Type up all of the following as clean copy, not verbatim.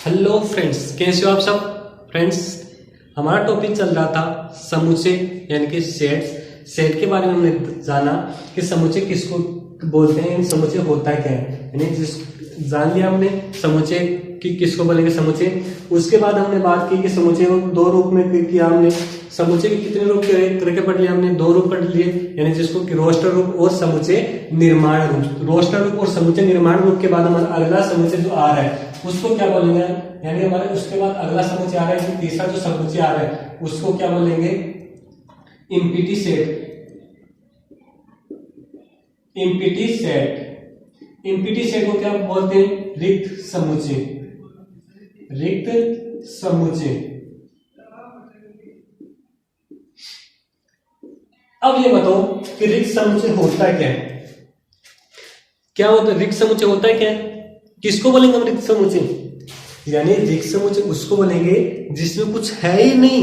Hello friends, कैसे हो आप सब। फ्रेंड्स, हमारा टॉपिक चल रहा था समुच्चय यानी कि सेट्स। सेट के बारे में हमने जाना कि समुच्चय किसको बोलते हैं, समुच्चय होता क्या है, यानी जिस जान लिया हमने समुच्चय कि किसको बोलेंगे समुच्चय। उसके बाद हमने बात की कि समुच्चय को दो रूप में किया हमने। समुच्चय के कितने रूप करके पढ़ लिया हमने, दो रूप पढ़ लिए, यानी जिसको कि रोस्टर रूप और समुच्चय निर्माण रूप। रोस्टर रूप और समुच्चय निर्माण रूप के बाद हमारा अगला समुच्चय जो आ रहा है उसको क्या बोलेंगे, यानी हमारे उसके बाद अगला समुच्चय आ रहा है, तीसरा जो समुच्चय आ रहा है उसको क्या बोलेंगे, इम्पीटी सेट। इम्पीटी सेट, इम्पीटी सेट को क्या बोलते हैं, रिक्त समुच्चय। रिक्त समुच्चय। अब ये बताओ कि रिक्त समुच्चय होता क्या है, क्या होता है रिक्त समुच्चय होता है क्या, किसको बोलेंगे हम रिक्त समुच्चय। यानी रिक्त समुच्चय उसको बोलेंगे जिसमें कुछ है ही नहीं,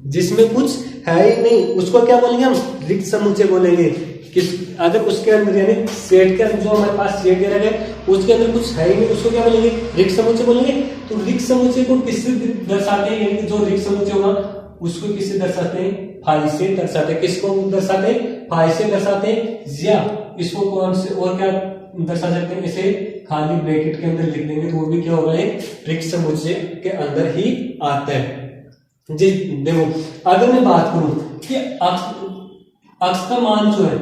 जिसमें कुछ है ही नहीं उसको क्या बोलेंगे हम, रिक्त समुच्चय बोलेंगे। किस अगर उसके अंदर यानी सेट के अंदर जो हमारे पास सेट दे रखा है उसके अंदर कुछ है ही नहीं उसको क्या बोलेंगे, रिक्त समुच्चय बोलेंगे। तो रिक्त समुच्चय को किससे दर्शाते हैं, यानी जो रिक्त समुच्चय होगा उसको किससे दर्शाते हैं, फाई से दर्शाते हैं। किसको दर्शाते हैं, फाई से दर्शाते हैं। या इसको कौन से और क्या दर्शा सकते हैं, इसे खाली ब्रैकेट के अंदर लिख देंगे तो वो भी क्या होगा, एक रिक्त समुच्चय के अंदर ही आता है। जी देखो, अगर मैं बात करूं कि अक्ष का मान जो है,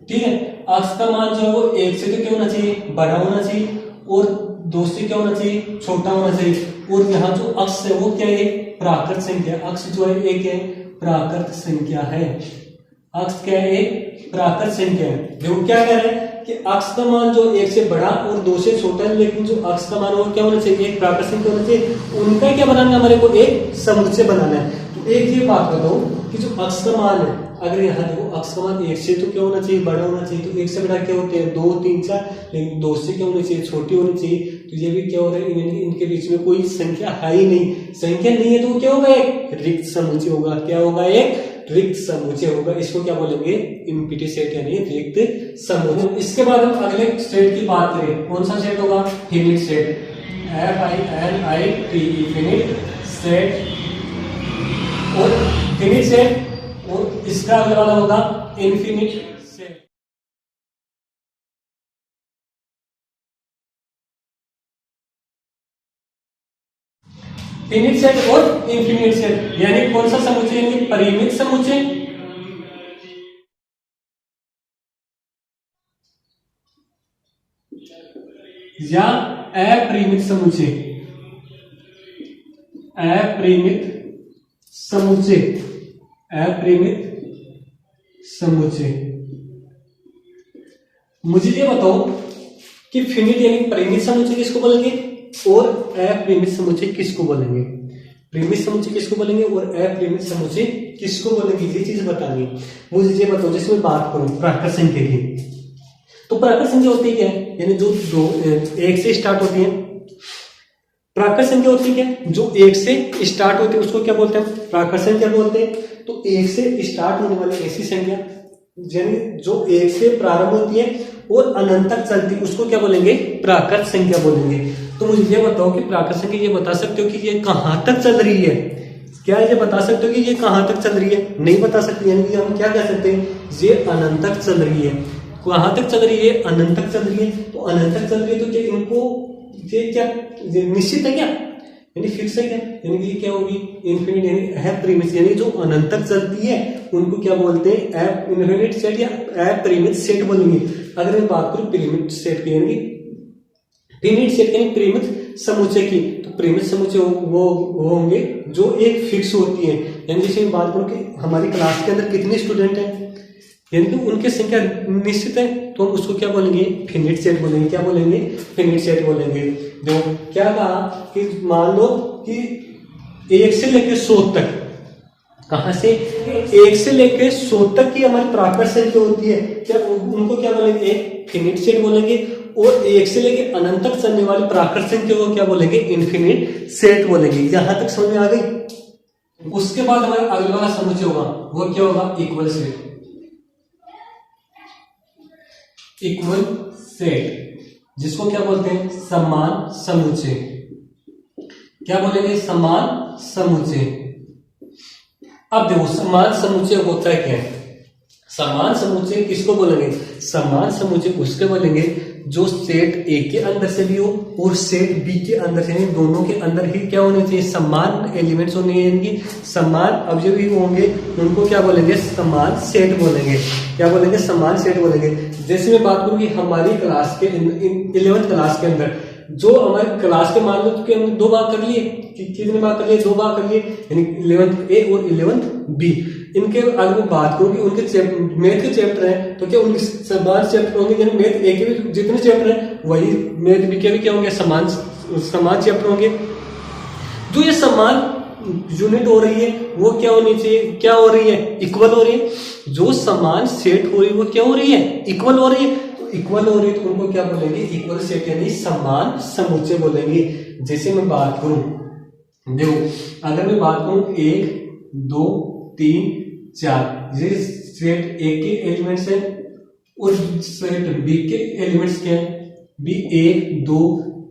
ठीक है, अक्ष का मान जो है वो एक से तो क्या होना चाहिए, बड़ा होना चाहिए, और दो से क्या होना चाहिए, छोटा होना चाहिए। और यहाँ जो अक्ष है वो क्या है, प्राकृत संख्या। अक्ष जो है एक है प्राकृत संख्या है। अक्ष क्या है, एक प्राकृत संख्या है। देखो क्या कह रहे हैं कि अक्ष का मान जो एक से बड़ा और दो से छोटा है, लेकिन जो अक्ष का मान वो क्या होना चाहिए, एक प्राकृत संख्या होना चाहिए। उनका क्या बनाना है, हमारे को एक समुच्चय बनाना है। तो एक ये बात बताओ कि जो अक्ष का मान है, अगर यहाँ देखो अक्ष का मान एक से तो क्या होना चाहिए, बड़ा होना चाहिए। तो एक से बड़ा क्या होते हैं, दो तीन चार, लेकिन दो से क्या होना चाहिए, छोटी होनी चाहिए। तो ये भी क्या हो रहा है, इनके बीच में कोई संख्या है ही नहीं। संख्या नहीं है तो वो क्या होगा, एक रिक्त समुच्चय होगा। क्या होगा, एक रिक्त समुच्चय होगा। इसको क्या बोलेंगे, इम्पीटी सेट यानी रिक्त समुच्चय। इसके बाद हम अगले सेट की बात करें, कौन सा सेट होगा, finite set. FINIT, finite set. और फिनिट सेट और इसका अगला वाला होगा इनफिनिट सेट। फिनिट सेट और इनफिनिट सेट यानी कौन सा समुच्चय, यानी परिमित समुच्चय या अपरिमित समुच्चय। अपरिमित समुच्चय, अपरिमित समुच्चय। मुझे ये बताओ कि फिनिट यानी परिमित समुच्चय किसको बोलेंगे और अपरिमित समुच्चय किसको बोलेंगे। परिमित समुच्चय किसको बोलेंगे और अपरिमित समुच्चय किसको बोलेंगे, ये चीज बतानी। मुझे ये बताओ, जिसमें बात करूं प्राकृत संख्या की, तो प्राकृत संख्या होती है क्या, यानी जो दो एक से स्टार्ट होती है। प्राकृत संख्या होती है क्या, जो एक से स्टार्ट होती है उसको क्या बोलते हैं, प्राकृत संख्या बोलते हैं। तो एक से स्टार्ट होने वाली ऐसी संख्या यानी जो एक से प्रारंभ होती है और अनंत तक चलती है उसको क्या बोलेंगे, प्राकृत संख्या बोलेंगे। तो मुझे ये बताओ कि प्राकृत संख्या ये बता सकते हो कि ये कहां तक चल रही है, क्या ये बता सकते हो कि ये कहां तक चल रही है, नहीं बता सकते। यानी कि हम क्या कह सकते हैं, ये अनंत तक चल रही है। कहां तक चल रही है, अनंत तक चल रही है। तो अनंत तक चल रही है तो क्या इनको ये क्या निश्चित है क्या, यानी फिक्स है क्या, यानी कि क्या होगी, इनफिनिट यानी अपरिमित, यानी जो अनंत तक चलती है उनको क्या बोलते हैं, इनफिनिट सेट या अपरिमित सेट बोलेंगे। अगर मैं बात करूं परिमित सेट की, यानी फिनिट सेट यानी परिमित समुच्चय की, तो परिमित समुच्चय वो होंगे जो एक फिक्स होती है। यानी जैसे मैं बात करूं कि हमारी क्लास के अंदर कितने स्टूडेंट हैं, यानी कि उनकी संख्या निश्चित है, तो हम उसको क्या बोलेंगे, फिनिट सेट बोलेंगे। क्या बोलेंगे, फिनिट सेट बोलेंगे। देखो क्या कहा कि मान लो कि 1 से लेकर 100 तक, कहां से 1 से लेकर 100 तक की हमारी प्राकृत संख्या होती है, क्या उनको क्या बोलेंगे, एक फिनिट सेट बोलेंगे। और 1 से लेकर अनंत तक चलने वाली प्राकृत संख्या को क्या बोलेंगे, इनफिनिट सेट बोलेंगे। यहां तक समझ में आ गई। उसके बाद हमारा अगला वाला समुच्चय होगा वो क्या होगा, इक्वल सेट। इक्वल सेट जिसको क्या बोलते हैं, समान समुच्चय। क्या बोलेंगे? समान समुच्चय। अब देखो समान समुच्चय होता है क्या? समान समुच्चय किसको बोलेंगे? समान समुच्चय उसके बोलेंगे जो सेट ए के अंदर से भी हो और सेट बी के अंदर से नहीं, दोनों के अंदर ही क्या होने चाहिए? समान एलिमेंट्स होने चाहिए, समान अवयव ही होंगे, उनको क्या बोलेंगे? समान सेट बोलेंगे। क्या बोलेंगे? समान सेट बोलेंगे। जैसे मैं बात करूं कि हमारी क्लास के 11th क्लास के अंदर जो हमारे क्लास के मान लो कि हमने 2 भाग कर लिए, कितने भाग कर लिए? 2 भाग कर लिए, यानी 11th ए और 11th बी। इनके अगर मैं बात करूं कि उनके मैथ के चैप्टर हैं तो क्या उनके समान चैप्टर होंगे? यानी मैथ ए के भी जितने चैप्टर हैं वही मैथ बी के भी क्या होंगे? समान चैप्टर होंगे। जो ये समान यूनिट हो रही है वो क्या होनी चाहिए? क्या हो रही है? इक्वल हो रही है। जो समान सेट हो रही है वो क्या हो रही है? इक्वल हो रही है। तो इक्वल हो रही है तो उनको क्या बोलेंगे? इक्वल सेट यानी समान समुच्चय बोलेंगे। जैसे मैं बात करूं, देखो अगर मैं बात करूं 1 2 3 4, ये सेट ए के एलिमेंट्स है और सेट बी के एलिमेंट्स क्या है? बी 1 2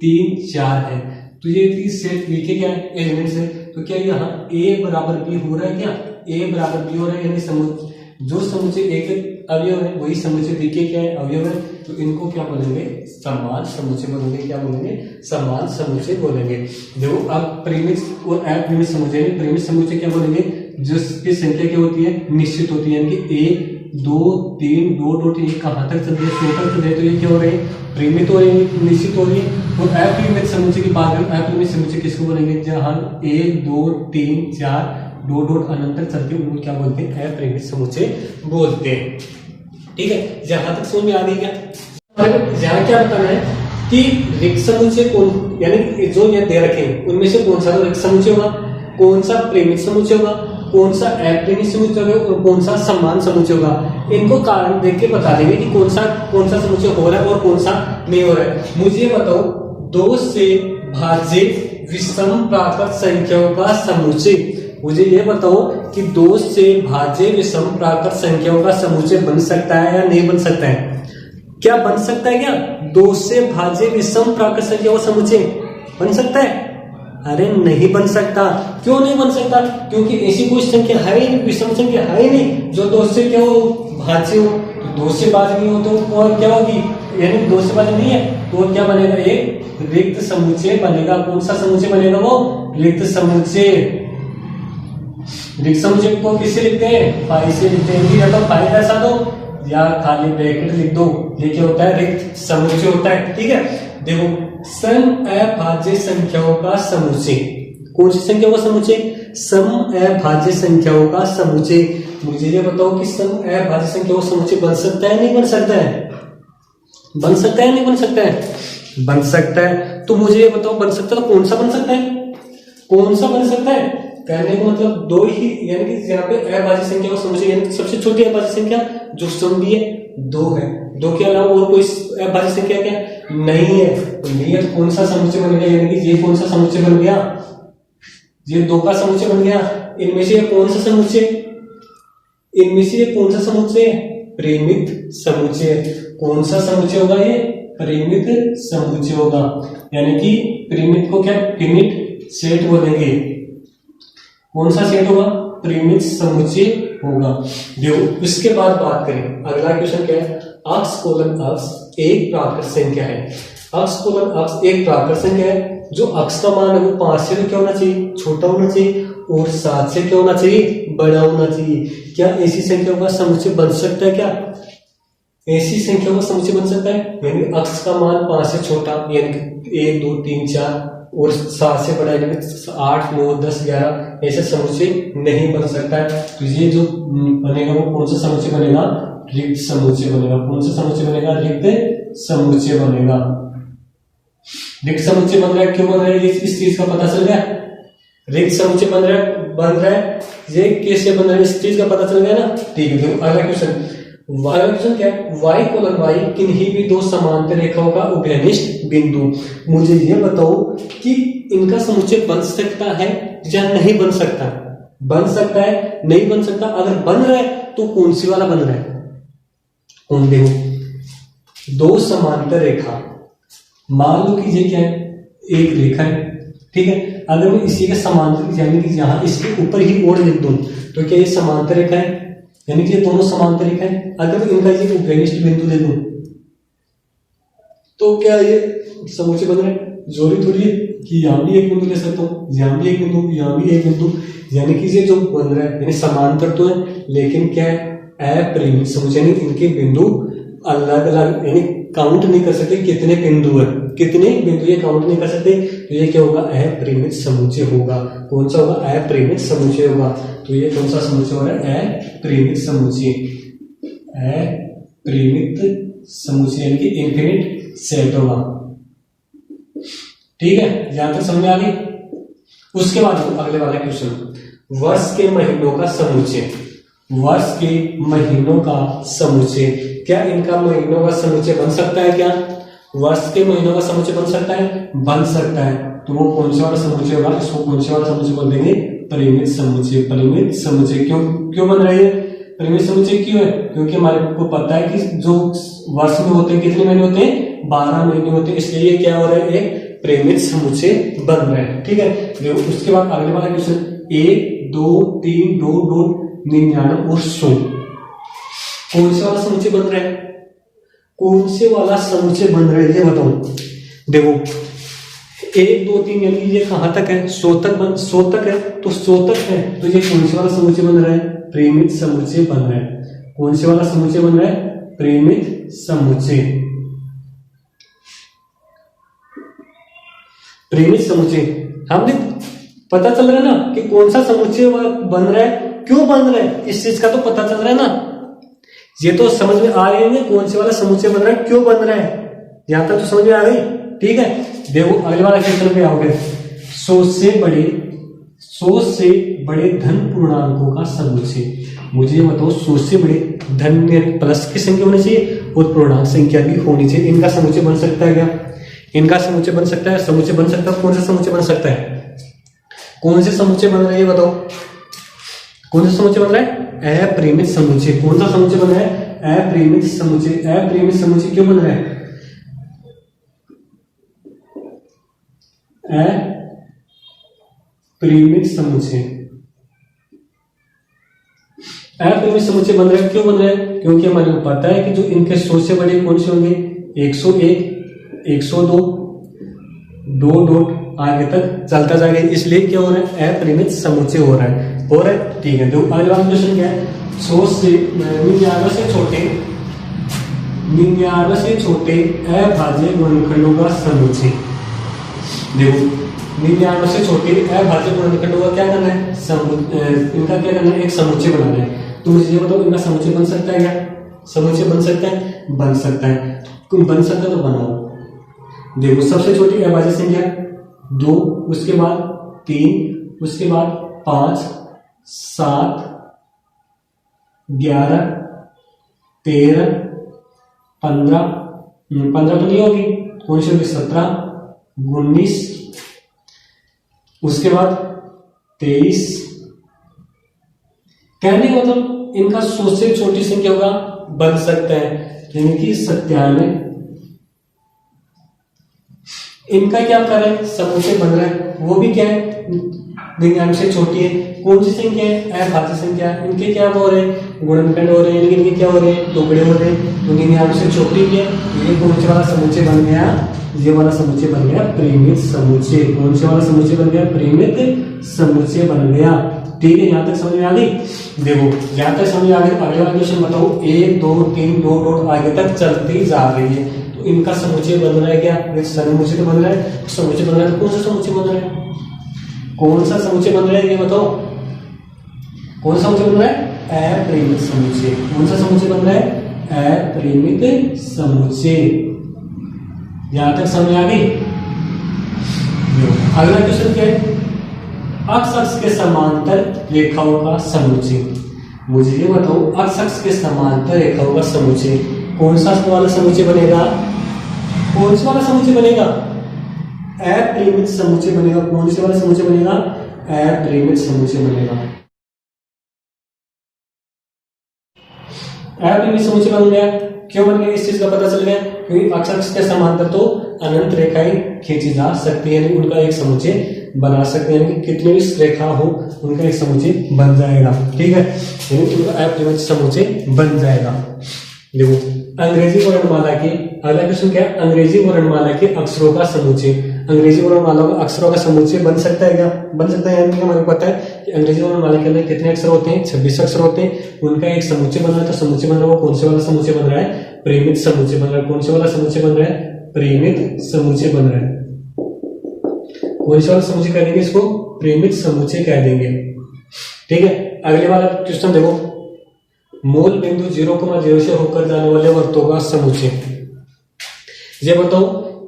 3 4 है। तो ये सेट बी के क्या एलिमेंट्स है? तो क्या यहाँ ए बराबर बी हो रहा है? क्या ए बराबर बी हो रहा है? यानी जो समुच्चय ए के अवयव है वही समुच्चय बी के क्या है? अवयव है। तो इनको क्या बोलेंगे? समान समुच्चय बोलेंगे। क्या बोलेंगे? समान समुच्चय बोलेंगे। देखो अब परिमित और अपरिमित समुच्चय, परिमित समुच्चय क्या बोलेंगे? जिसकी संख्या क्या होती है? निश्चित होती है। यानी कि 1 2 3 2 ये कहां तक चल रही है? 100 तक चल रही है। तो ये क्या हो रही है? परिमित हो रही है, निश्चित हो रही है। और अपरिमित समुच्चय की बात करें, अपरिमित समुच्चय किसको बोलेंगे? जहां 1 2 3 4 डॉट अनंत तक चलती है उनको क्या बोलते हैं? अपरिमित समुच्चय बोलते हैं। ठीक है, जहां तक समझ में आ गई क्या? यहाँ क्या बताना है कि रिक्त समुच्चय कौन, यानी जो ये दे रखे हैं उनमें से कौन सा रिक्त समुच्चय होगा, कौन सा परिमित समुच्चय होगा, कौन सा अपरिमित समुच्चय होगा और कौन सा समान समुच्चय होगा। इनको कारण देख के बता देंगे कि कौन सा समुच्चय हो रहा है और कौन सा नहीं हो रहा है। मुझे बताओ 2 से भाज्य विषम प्राकृत संख्याओं का समुच्चय, मुझे ये बताओ कि 2 से भाज्य विषम प्राकृत संख्याओं का समुच्चय बन सकता है या नहीं बन सकता है? क्या बन सकता है? क्या 2 से भाज्य विषम प्राकृत संख्याओं का समुच्चय बन सकता है? अरे नहीं बन सकता। क्यों नहीं बन सकता? क्योंकि ऐसी कोई संख्या है ही नहीं, विषम संख्या है ही नहीं जो 2 से क्या हो? भाज्य हो। तो 2 से भाज्य नहीं हो तो और क्या होगी? यानी 2 से भाज्य नहीं है तो क्या बनेगा? एक रिक्त समुच्चय बनेगा। कौन सा समुच्चय बनेगा? वो रिक्त समुच्चय। रिक्त समुच्चय को किससे लिखते हैं? फाई से लिखते हैं। या तो फाई ऐसा दो या खाली ब्रैकेट लिख दो, ये क्या होता है? रिक्त समुच्चय होता है। ठीक है, देखो सम अभाज्य संख्याओं का समुच्चय, कौन सी संख्याओं का समुच्चय? सम अभाज्य संख्याओं का समुच्चय। मुझे ये बताओ कि सम अभाज्य संख्याओं का समुच्चय बन सकता है नहीं बन सकता है? बन सकता है नहीं बन सकता है? बन सकता है। तो मुझे ये बताओ बन सकता है तो कौन सा बन सकता है? कौन सा बन सकता है? कहने का मतलब 2 ही, यानी कि यहाँ पे अभाज्य संख्या का समुच्चय, यानी सबसे छोटी अभाज्य संख्या जो सम भी है 2 है। 2 के अलावा और कोई अभाज्य संख्या क्या नहीं है? तो नहीं है तो कौन सा समुच्चय बन गया? यानी कि ये कौन सा समुच्चय बन गया? ये 2 का समुच्चय बन गया। इनमें से कौन सा समुच्चय? इनमें से कौन सा समुच्चय? परिमित समुच्चय। कौन सा समुच्चय होगा? ये परिमित समुच्चय होगा। यानी कि परिमित को क्या? परिमित सेट बोलेंगे। कौन सा सेट होगा? परिमित समुच्चय होगा। देखो इसके बाद बात करें, अगला क्वेश्चन क्या है? अक्ष कोलन अक्ष एक प्राकृत संख्या है। अक्ष कोलन अक्ष एक प्राकृत संख्या है। जो अक्ष का मान है वो 5 से क्या होना चाहिए? छोटा होना चाहिए और 7 से क्या होना चाहिए? बड़ा होना चाहिए। क्या ऐसी संख्याओं का समुच्चय बन सकता है? क्या ऐसी संख्याओं का समुच्चय बन सकता है? यानी अक्ष का मान 5 से छोटा, यानी 1 2 3 4 और 7 से बड़ा, यानी 8 9 10 11, ऐसे समुच्चय नहीं बन सकता है। तो ये जो बनेगा वो कौन सा समुच्चय बनेगा? रिक्त समुच्चय बनेगा। कौन सा समुच्चय बनेगा? रिक्त समुच्चय बनेगा। रिक्त समुच्चय बन रहा है, क्यों बन रहा है? इस चीज का पता चल गया। रिक्त समुच्चय बन रहा है, ये कैसे बन रहा है इस चीज का पता चल गया ना। ठीक है, देखो अगला क्वेश्चन। अगला क्वेश्चन क्या है? y कोलन y किन्हीं भी 2 समांतर रेखाओं का उभयनिष्ठ बिंदु। मुझे ये बताओ कि इनका समुच्चय बन सकता है या नहीं बन सकता? बन सकता है, नहीं बन सकता? अगर बन रहा है तो कौन सी वाला बन रहा है? कौन? देखो 2 समांतर रेखा, मान लो कि ये क्या है? एक रेखा है। ठीक है। अगर मैं इसी के समांतर यानी कि यहाँ इसके ऊपर ही और लिख दूं तो क्या ये समांतर रेखा है, यानी कि ये दोनों समांतर रेखा है। अगर मैं इनका ये उभयनिष्ठ बिंदु दे दूं तो क्या ये समुच्चय बन रहा है? जरूरी थोड़ी है कि यहाँ भी एक बिंदु ले सकता हूँ, यहाँ भी एक बिंदु, यहाँ भी एक बिंदु, यानी कि ये जो बन रहा है यानी समांतर तो है लेकिन क्या है अपरिमित समुच्चय, यानी इनके बिंदु अलग अलग, यानी काउंट नहीं कर सकते कितने बिंदु है, कितने बिंदु ये काउंट नहीं कर सकते। तो ये क्या होगा? अपरिमित समुच्चय होगा। कौन सा होगा? अपरिमित समुच्चय होगा। तो ये कौन सा समुच्चय हो रहा है? अपरिमित समुच्चय, अपरिमित समुच्चय यानी कि इनफिनिट सेट होगा। ठीक है, यहां तक समझ आ गई। उसके बाद अगले वाला क्वेश्चन, वर्ष के महीनों का समुच्चय, वर्ष के महीनों का समुच्चय, क्या इनका महीनों का समुच्चय बन सकता है? क्या वर्ष के महीनों का समुच्चय बन सकता है? बन सकता है। तो वो कौन सा वाला समुच्चय होगा? इसको कौन सा वाला समुच्चय बोल देंगे? परिमित समुच्चय। परिमित समुच्चय क्यों बन रही है? परिमित समुच्चय क्यों है? क्योंकि हमारे को पता है कि जो वर्ष में होते हैं कितने महीने होते हैं? 12 महीने होते हैं, इसलिए ये क्या हो रहा है? एक परिमित समुच्चय बन रहा है। ठीक है, देखो उसके बाद अगले वाला क्वेश्चन, 1 2 3 2 2 99 और 100 कौन से वाला समुच्चय बन रहा है? कौन से वाला समुच्चय बन रहा है ये बताओ। देखो 1 2 3 यानी ये कहां तक है? 100 तक है, तो 100 तक है, तो ये कौन से वाला समुच्चय बन रहा है? परिमित समुच्चय बन रहा है। कौन से वाला समुच्चय बन रहा है? परिमित समुच्चय। परिमित समुच्चय हमने पता चल रहा है ना कि कौन सा समुच्चय बन रहा है, क्यों बन रहा है, इस चीज का तो पता चल रहा है ना। ये तो समझ में आ रहे हैं कौन से वाला समुच्चय बन रहा है, क्यों बन रहा है, यहां तक तो समझ में आ गई। ठीक है, देखो अगले वाला क्वेश्चन पे आओगे, 100 से बड़े धन पूर्णांकों का समुच्चय। मुझे ये बताओ 100 से बड़े धन प्लस की संख्या होनी चाहिए और पूर्णांक संख्या भी होनी चाहिए। इनका समुच्चय बन सकता है क्या? इनका समुच्चय बन सकता है? समुच्चय बन सकता है। कौन सा समुच्चय बन सकता है? कौन से समुच्चय बन रहे हैं बताओ? कौन सा समुच्चय बन रहा है? अपरिमित समुच्चय। कौन सा समुच्चय बन रहा है? अपरिमित समुच्चय। अपरिमित समुच्चय क्यों बन रहा है? अपरिमित समुच्चय, अपरिमित समुच्चय बन रहा है। क्यों बन रहा है? क्योंकि हमारे को पता है कि जो इनके 100 से बड़े कौन से होंगे? 101 102 2 डॉट आगे तक चलता जाएगा, इसलिए क्या हो रहा है? अपरिमित समुच्चय हो रहा है। ठीक है, तो अगला वाला क्वेश्चन क्या है? 100 से 99 से छोटे अभाज्य गुणनखंडों का समुच्चय। देखो 99 से छोटे अभाज्य गुणनखंडों का क्या करना है? इनका क्या करना है? एक समुच्चय बनाना है। तो मुझे ये बताओ इनका समुच्चय बन सकता है क्या? समुच्चय बन सकता है? बन सकता है। बन सकता है तो बनाओ। देखो सबसे छोटी अभाज्य संख्या 2, उसके बाद 3, उसके बाद 5 7 11 13 15 15 तो नहीं होगी, कौन सी होगी? 17 19, उसके बाद 23। कहने का मतलब इनका 100 से छोटी संख्या होगा बन सकता है, यानी कि 97। इनका क्या कर रहा है? समुच्चय बन रहा है, वो भी क्या है? 99 से छोटी है। कौन सी संख्या है? अभाज्य संख्या। इनके क्या हो रहे हैं? गुणनखंड हो रहे हैं, इनके क्या हो रहे हैं? टुकड़े हो रहे हैं। तो 99 से छोटी है, ये कौन से वाला समुच्चय बन गया? ये वाला समुच्चय बन गया परिमित समुच्चय। कौन से वाला समुच्चय बन गया? परिमित समुच्चय बन गया। ठीक है, यहां तक समझ में आ गई। देखो यहां तक समझ में आ गई। अगले वाला क्वेश्चन बताओ, 1 2 3 2 डॉट आगे तक चलती जा रही है, तो इनका समुच्चय बन रहा है क्या? समुच्चय तो बन रहा है। समुच्चय बन रहा है तो कौन सा समुच्चय बन रहा है? कौन सा समुच्चय बन रहा है ये बताओ? कौन सा समुच्चय बन रहा है? अपरिमित समुच्चय। कौन सा समुच्चय बन रहा है? अपरिमित समुच्चय। यहां तक समझ आ गई। अगला क्वेश्चन क्या है? अक्ष अक्ष के समांतर रेखाओं का समुच्चय। मुझे ये बताओ अक्ष अक्ष के समांतर रेखाओं का समुच्चय कौन सा वाला समुच्चय बनेगा? कौन सा वाला समुच्चय बनेगा? अपरिमित समुच्चय बनेगा। कौन से वाला समुच्चय बनेगा? अपरिमित समुच्चय बनेगा। अपरिमित समुच्चय बन गया। क्यों बन गया? इस चीज का पता चल गया क्योंकि अक्ष अक्ष के समांतर तो अनंत रेखाएं खींची जा सकती है, उनका एक समुच्चय बना सकते हैं, यानी कि कितने भी रेखा हो उनका एक समुच्चय बन जाएगा। ठीक है, यानी उनका अप्रमेय समुच्चय बन जाएगा। देखो अंग्रेजी वर्णमाला के अगला क्वेश्चन क्या है, अंग्रेजी वर्णमाला के अक्षरों का समुच्चय। अंग्रेजी वर्णमाला के अक्षरों का समुच्चय बन सकता है क्या? बन सकता है, यानी कि हमें पता है कि अंग्रेजी वर्णमाला के अंदर कितने अक्षर होते हैं, 26 अक्षर होते हैं, उनका एक समुच्चय बन रहा है। तो समुच्चय बन रहा है वो कौन से वाला समुच्चय बन रहा है? परिमित समुच्चय बन रहा है। कौन से वाला समुच्चय बन रहा है? परिमित समुच्चय बन रहा है। कौन सा वाला समुच्चय कह देंगे इसको? परिमित समुच्चय कह देंगे। ठीक है, अगले वाला क्वेश्चन देखो, मूल बिंदु 0,0 से होकर जाने वाले वृत्तों का समुच्चय। ये बताओ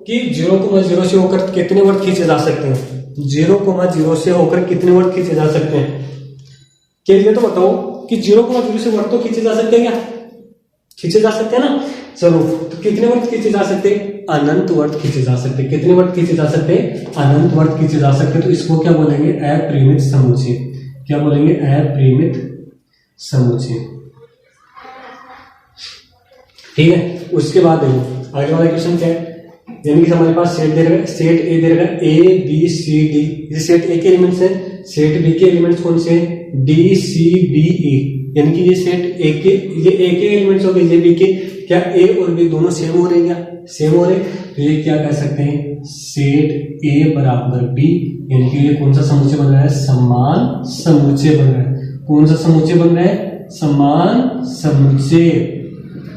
कि 0,0 से होकर कितने वृत्त खींचे जा सकते हैं? 0,0 से होकर कितने वृत्त खींचे जा सकते हैं? के लिए तो बताओ कि 0,0 से वृत्त तो खींचे जा सकते हैं क्या? खींचे जा सकते हैं ना। चलो, तो कितने वृत्त खींचे जा सकते हैं? अनंत वृत्त खींचे जा सकते हैं। कितने वृत्त खींचे जा सकते हैं? अनंत वृत्त खींचे जा सकते हैं। तो इसको क्या बोलेंगे? अपरिमित समुच्चय। क्या बोलेंगे? अपरिमित समुच्चय। ठीक है, उसके बाद देखो आगे वाला क्वेश्चन क्या है, यानी कि हमारे पास सेट दे रखा है, सेट ए दे रखा है, ए बी सी डी। ये सेट ए के एलिमेंट्स है, सेट बी के एलिमेंट्स कौन से हैं? D C B E. यानी कि ये सेट ए के, ये ए के एलिमेंट्स हो गए, ये बी के। क्या ए और बी दोनों सेम हो रहे हैं? क्या सेम हो रहे? तो ये क्या कह सकते हैं? सेट ए बराबर बी, यानी कि ये कौन सा समुच्चय बन रहा है? समान समुच्चय बन रहा है। कौन सा समुच्चय बन रहा है? समान समुच्चय।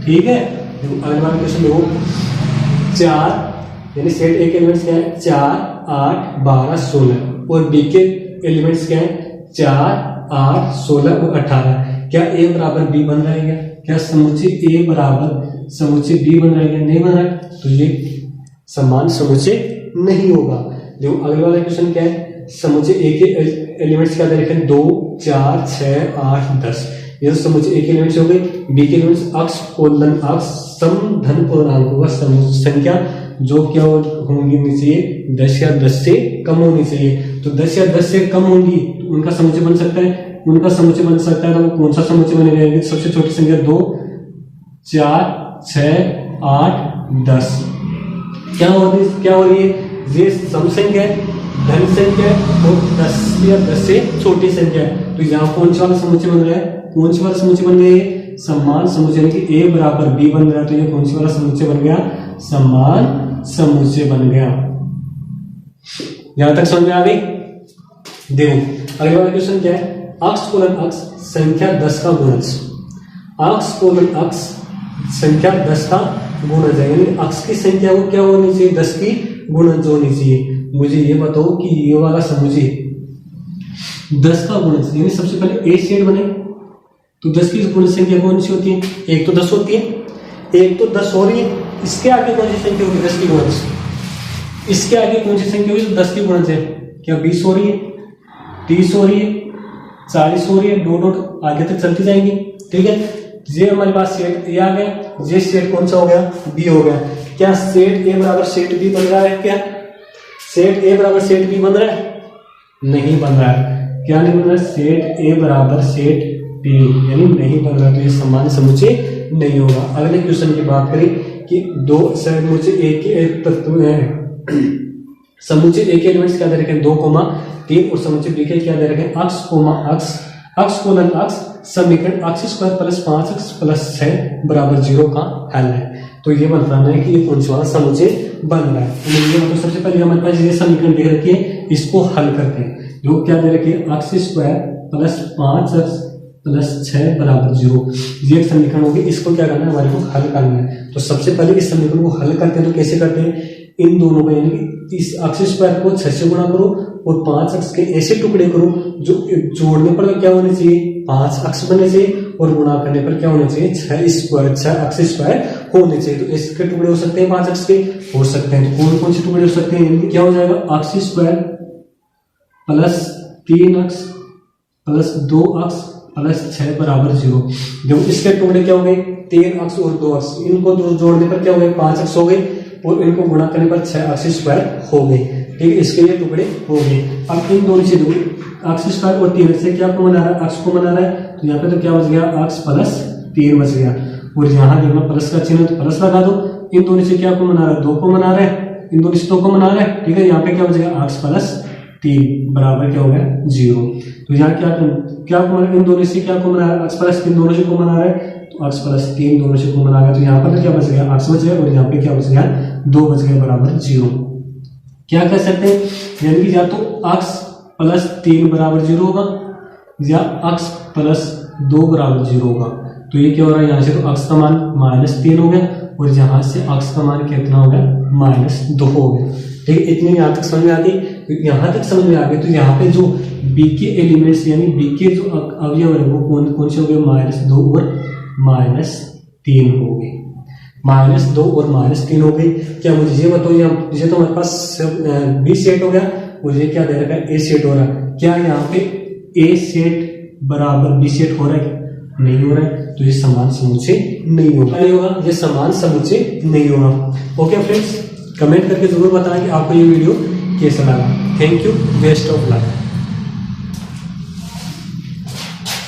ठीक है, अगला वाला क्वेश्चन देखो, 4 यानी सेट ए के एलिमेंट्स क्या है? 4, 8, 12, 16 और बी के एलिमेंट्स क्या है? 4, 8, 16 और 18। क्या ए बराबर बी बन रहा है? क्या क्या समुच्चय ए बराबर समुच्चय बी बन रहा है? क्या नहीं बन रहा है? तो ये समान समुच्चय नहीं होगा। देखो अगले वाला क्वेश्चन क्या है, समुच्चय ए के एलिमेंट्स क्या दे रखे हैं? 2, 4, 6, 8, 10। ये समुच्चय ए के एलिमेंट्स हो गए। बी के एलिमेंट्स अक्ष कोलन अक्ष सम धन पूर्णांकों का संख्या जो क्या होंगी चाहिए? 10 या 10 से कम होनी चाहिए। तो 10 या 10 से कम होंगी तो उनका समुच्चय बन सकता है। उनका समुच्चय बन सकता है तो कौन सा समुच्चय बनेगा? सबसे छोटी संख्या 2, 4, 6, 8, 10। क्या हो रही है? ये सम संख्या है, धन संख्या है और 10 या 10 से छोटी संख्या है। तो यहाँ कौन सा वाला समुच्चय बन रहा है? कौन सा वाला समुच्चय बन गया? ये समान समुच्चय, यानी कि ए बराबर बी बन रहा है। तो ये कौन सा वाला समुच्चय बन गया? समान समुच्चय बन गया। यहां तक समझ में आ गई? देखो अगला वाला क्वेश्चन क्या है, अक्ष कोलन अक्ष संख्या 10 का गुणज। अक्ष कोलन अक्ष संख्या 10 का गुणज है, यानी अक्ष की संख्या को क्या होनी चाहिए? 10 की गुणज होनी चाहिए। मुझे ये बताओ कि ये वाला समुच्चय 10 का गुणज, यानी सबसे पहले ए सेट बने तो 10 की गुणज संख्या कौन सी होती है? एक तो 10 होती है, एक तो 10 हो रही है, इसके आगे कौन सी संख्या होगी? 10 की गुणज। इसके आगे कौन सी संख्या होगी? तो 10 की गुणज है। क्या 20 हो रही है, 30 हो रही है, 40 हो रही है, डॉट डॉट आगे तक चलती जाएंगी। ठीक है, ये हमारे पास सेट ए आ गया, ये सेट कौन सा हो गया? बी हो गया। क्या सेट ए बराबर सेट बी बन रहा है? क्या सेट ए बराबर सेट बी बन रहा है? नहीं बन रहा है। क्या नहीं बन रहा है? सेट ए बराबर सेट बी यानी नहीं बन रहा, तो ये समान समुच्चय नहीं होगा। अगले क्वेश्चन की बात करें कि दो समुच्चय ए के तत्व हैं, समुच्चय ए के एलिमेंट्स क्या दे रखे हैं? 2, 3 और समुच्चय बी के क्या दे रखे हैं? अक्ष कोमा अक्ष अक्ष कोलन अक्ष समीकरण अक्ष स्क्वायर प्लस 5x प्लस 6 बराबर 0 का हल है। तो ये बताना है कि ये कौन सा वाला समुच्चय बन रहा है। तो मतलब सबसे पहले हमारे पास ये समीकरण दे रखी है, इसको हल करते हैं। जो क्या दे रखे हैं? अक्ष स्क्वायर प्लस 5x प्लस 6 बराबर 0, ये एक समीकरण होगी। इसको क्या करना है? हमारे को हल करना है। तो सबसे पहले इस समीकरण को हल करते हैं। तो कैसे करते हैं? इन दोनों को यानी कि इस अक्ष स्क्वायर को 6 से गुणा करो और 5 अक्ष के ऐसे टुकड़े करो जो जोड़ने पर क्या होने चाहिए? 5 अक्ष बनने चाहिए और गुणा करने पर क्या होने चाहिए? 6 अक्ष स्क्वायर होने चाहिए। तो इसके टुकड़े हो सकते हैं 5 अक्ष के, हो सकते हैं। तो कौन कौन से टुकड़े हो सकते हैं? यानी क्या हो जाएगा? अक्ष स्क्वायर प्लस 3 अक्ष प्लस 2 अक्ष प्लस 6 बराबर 0। देखो इसके टुकड़े क्या हो गए? 3 अक्ष और 2 अक्ष, इनको जोड़ने पर क्या हो गए? 5 अक्ष हो गए और इनको गुणा करने पर 6 अक्ष स्क्वायर हो गए। ठीक है, इसके लिए टुकड़े हो गए। अब इन दोनों चीजों अक्ष स्क्वायर और 3 से क्या को बना रहा है? अक्ष को बना रहा है। तो यहाँ पे तो क्या बच गया? अक्ष प्लस 3 बच गया और यहाँ देखना प्लस का चिन्ह, तो प्लस लगा दो। इन दोनों से क्या को बना रहा है? 2 को बना रहा है, इन दोनों से 2 को बना रहा है। ठीक है, यहाँ पे क्या बच गया? अक्ष प्लस 3 बराबर क्या हो गया 0। तो यहाँ क्या कॉमन, इन दोनों से क्या कॉमन आ रहा है, x प्लस 3 दोनों से कॉमन आ रहा है, तो x प्लस 3 दोनों से कॉमन आ गया। तो यहाँ पर क्या बच गया, x बच गया और यहाँ पे क्या बच गया 2 बच गया बराबर 0। क्या कर सकते हैं, यानी कि या तो x प्लस 3 बराबर 0 होगा या x प्लस 2 बराबर 0 होगा। तो ये क्या हो रहा है, यहाँ से तो x का मान -3 हो गया और यहाँ से x का मान कितना हो गया -2 हो गया। ठीक है, इतनी यहाँ तक समझ में आ गई। तो यहाँ तक समझ में आ गई। तो यहाँ पे जो b के एलिमेंट्स यानी b के जो अवयव है वो कौन कौन से हो गए, -2 और -3 हो गए। -2 और -3 हो गई। क्या मुझे ये बताओ, ये तो हमारे पास b सेट हो गया, मुझे क्या दे रखा है a सेट हो रहा है। क्या यहाँ पे a सेट बराबर b सेट हो रहा है, नहीं हो रहा है। तो ये समान समुच्चय नहीं होगा, ये समान समुच्चय नहीं होगा। ओके फ्रेंड्स, कमेंट करके जरूर बताना कि आपको ये वीडियो कैसा लगा। Thank you, best of luck.